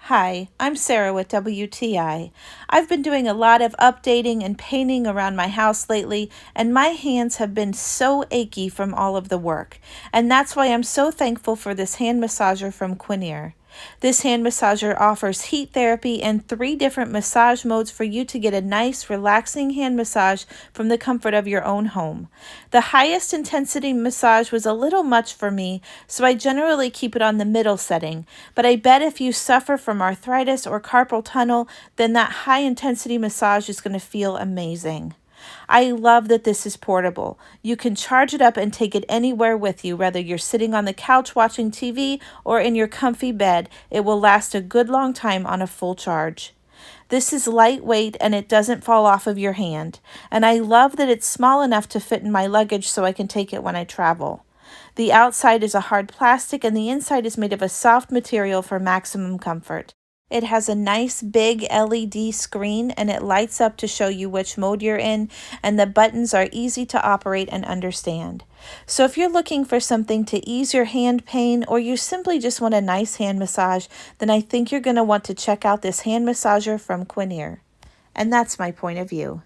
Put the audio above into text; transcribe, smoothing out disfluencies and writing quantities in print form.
Hi, I'm Sarah with WTI. I've been doing a lot of updating and painting around my house lately, and my hands have been so achy from all of the work. And that's why I'm so thankful for this hand massager from QUINEAR. This hand massager offers heat therapy and 3 different massage modes for you to get a nice, relaxing hand massage from the comfort of your own home. The highest intensity massage was a little much for me, so I generally keep it on the middle setting. But I bet if you suffer from arthritis or carpal tunnel, then that high intensity massage is going to feel amazing. I love that this is portable. You can charge it up and take it anywhere with you, whether you're sitting on the couch watching TV or in your comfy bed. It will last a good long time on a full charge. This is lightweight and it doesn't fall off of your hand. And I love that it's small enough to fit in my luggage so I can take it when I travel. The outside is a hard plastic and the inside is made of a soft material for maximum comfort. It has a nice big LED screen and it lights up to show you which mode you're in, and the buttons are easy to operate and understand. So if you're looking for something to ease your hand pain or you simply just want a nice hand massage, then I think you're going to want to check out this hand massager from QUINEAR. And that's my point of view.